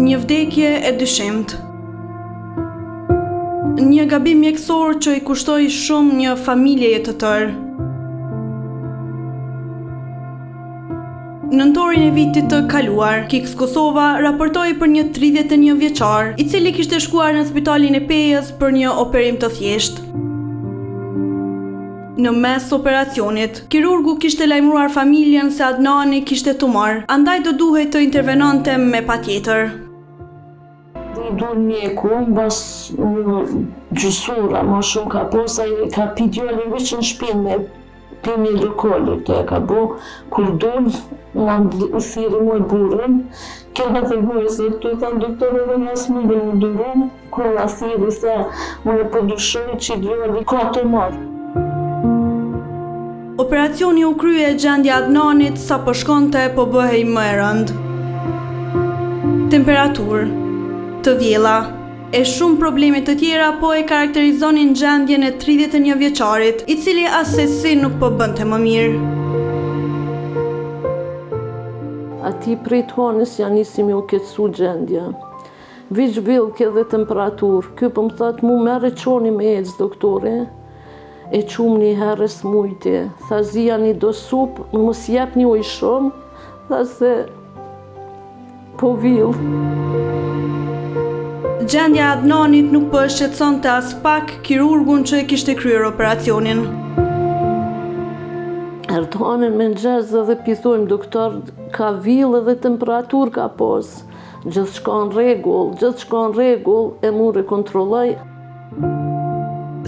Një vdekje e dyshimt. Një gabim mjekësor që i kushtoi shumë një familjeje të tërë. Në nëntorin e vitit të kaluar, Kiks Kosova raportoi për një 31 vjeçar, i cili kishte shkuar në spitalin e Pejës për një operim të thjeshtë. Në mes operacionit, kirurgu kishte lajmëruar familjen se Adnani kishte tumor, andaj do duhej të intervenonte me patjetër. Do mjeku, mbas një gjysura, më shumë ka po, sa i ka pi djali veç në shpinë me pimi alkooli, këtë e ka bo, kur dul, në thiri mu e burën, kërë të vojës, të i thanë doktore dhe në asë mundë në durën, kur në thiri sa më e përdushoj që i djali ka tumor. Operacioni u krye gjendja Adnanit sa po shkonte po bëhej më e rëndë. Temperaturë të vjella e shumë probleme të tjera po e karakterizonin gjendjen e 31 vjeçarit, i cili asesi nuk po bënte më mirë. Ati prej tonës janë nisim u ketsu gjendja. Viç villë dhe temperaturë, kjo po më thëtë mu mere qoni me ecë, doktore. E qumë një herës mujti, tha zia një do supë, mos jep një ujë shumë, tha se po villë. Gjendja Adnanit nuk po e shqetësonte as pak kirurgun që e kishte kryer operacionin. Erdhanin me nxezë dhe pithojmë doktor, ka villë dhe temperaturë ka pos. Gjithçka në rregull, e mu rekontrolloj.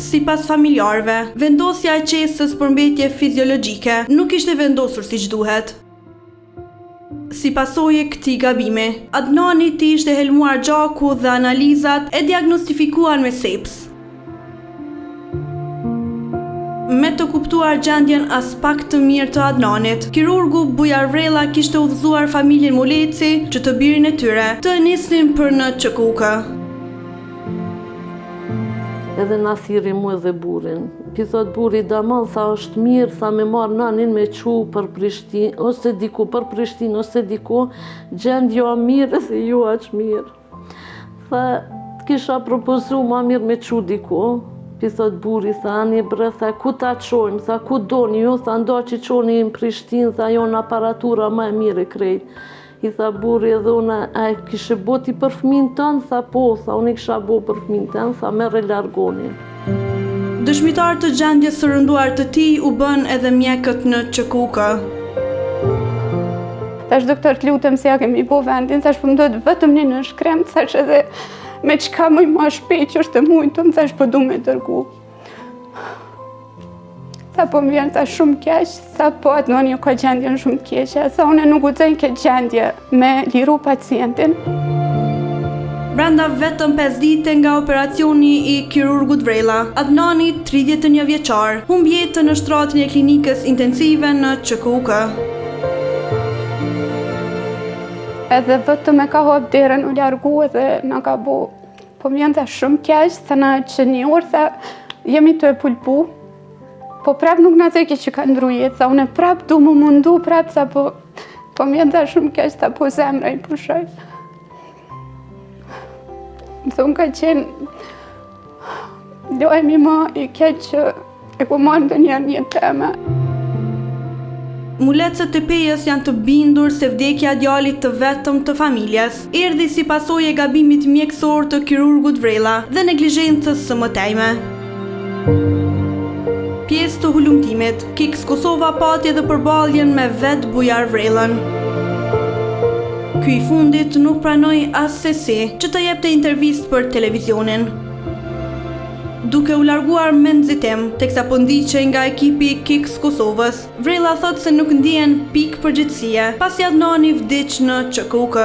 Sipas familjarëve, vendosja e qesës për mbetje fiziologjike nuk ishte vendosur siç duhet. Si pasojë këtij gabimi, Adnanit i ishte helmuar gjaku dhe analizat e diagnostifikuan me seps. Me të kuptuar gjendjen as pak të mirë të Adnanit, kirurgu Bujar Vrella kishte udhëzuar familjen Muleci që të birin e tyre të nisnin për në QKUK. Edhe na thiri mu edhe burin. Pi thot buri damal, tha është mirë, tha me marë nanin me qu për Prishtinë, ose diku për Prishtinë, ose diku, gjend jo mirë dhe jo aq mirë. Tha, kisha propozu ma mirë me qu diku. Pi thot buri, tha, anje bre, tha, ku ta qojmë, tha, ku doni ju, tha, ndo që qoni në Prishtinë, tha, jo në aparatura ma e mirë e krejt. I tha buri edhe unë, a kishe boti për fëmin tënë? Tha po, tha unë i kisha bo për fëmin tënë, tha mere largoni. Dëshmitar të gjendjes së rënduar të tij u bën edhe mjekët në QKUK. Thash doktor, të lutem se ja kemi bo vendin, thash po më duhet vetëm një në shkrem, thash edhe me qka më ma shpejt që është e mujtëm, thash po du me dërgu. Tha po më vjen, tha shumë keq, tha po Adnani ka gjendjen shumë keqe, tha une nuk u dzejnë këtë gjendje me liru pacientin. Brenda vetëm 5 dite nga operacioni i kirurgut Vrella, Adnani, 31 vjeçar, humbi jetën në shtratën e klinikës intensive në QKUK. Edhe vetëm e ka hap derën u largu edhe na ka bo. Po më vjen, tha shumë keq, tha na që një orë, tha jemi të e pulpu. Po prap nuk në theke që ka ndru jetë, tha une prap du më mundu, prap, tha po më jenë tha shumë keq, tha po zemra i pushoj. Më thunë ka qenë, lojemi më i keq që e ku marrë ndë një teme. Mulecët e Pejës janë të bindur se vdekja e djalit të vetëm të familjes erdhi si pasojë e gabimit mjekësor të kirurgut Vrella dhe neglizhencës së mëtejme. Pjesë të hulumtimit, Kiks Kosova pati edhe përballjen me vet Bujar Vrellën. Ky i fundit nuk pranoi as sesi që të jepte intervistë për televizionin. Duke u larguar me nxitim, teksa po ndiqej nga ekipi i Kiks Kosovës, Vrella thot se nuk ndihen pikë përgjegjësie pasi Adnani vdiq në QKUK.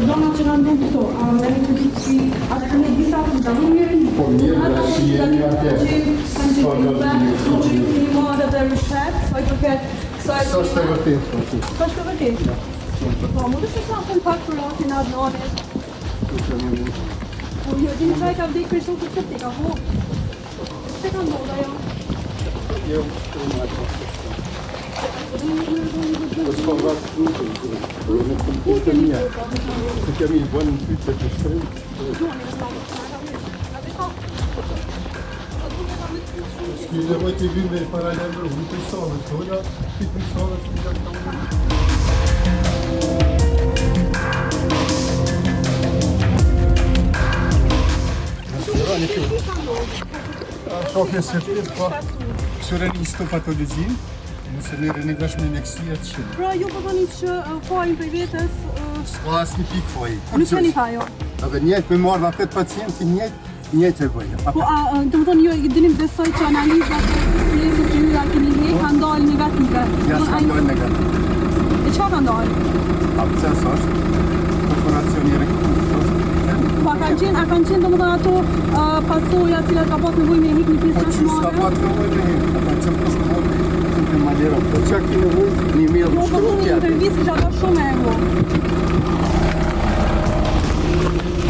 Dona që në këto, me një të ditë si, atë kanë disa të ndalimirin, Po mirë, dhe shi jemi atje. kanë që një madhe dhe rështet, sa i përket kësaj... Sa është e vërtet, po që. Sa është e vërtet? Po, më dështë sa kontakt për rasin atë nanit. Po, jo, dini qaj ka vdek për shumë të septika, po? Se ka ndoda, jo? Jo, po s'ka vratë duke, në kompjutë të mija. Se kemi i bënë në pyte të shkrim. S'ki nevoj të vim me paralelër, unë të sonë, s'hoja, pitë në sonë, s'ki gjak të unë. Një kjo. Shokje se fit, po, këshore një histopatologjin, nëse në rënigash me neksia të shumë. Pra, ju përtoni që fajnë për vetës... S'ka asë një pikë fojë. Nuk që një fajo? Edhe njëjtë me marrë dhe 8 pacienti, njëjtë e bëjnë. Po, të më thonë, ju dinim besoj që analizat nesër që ju da keni ne ka ndalë negative. Ja s'ka ndalë negative. E qa ka ndalë? Absces është, perforacioni rektumit është. Po, a kanë qenë do më thonë ato pasoja cilat ka pas nevoj me hik një pjesë Po që s'ka qashmare? pat nevoj me hek, ata që më shkëmoj me hek, të malero. Po që ki nevoj një mirë Po, po, shkëmoj një intervjist që ka shumë e go.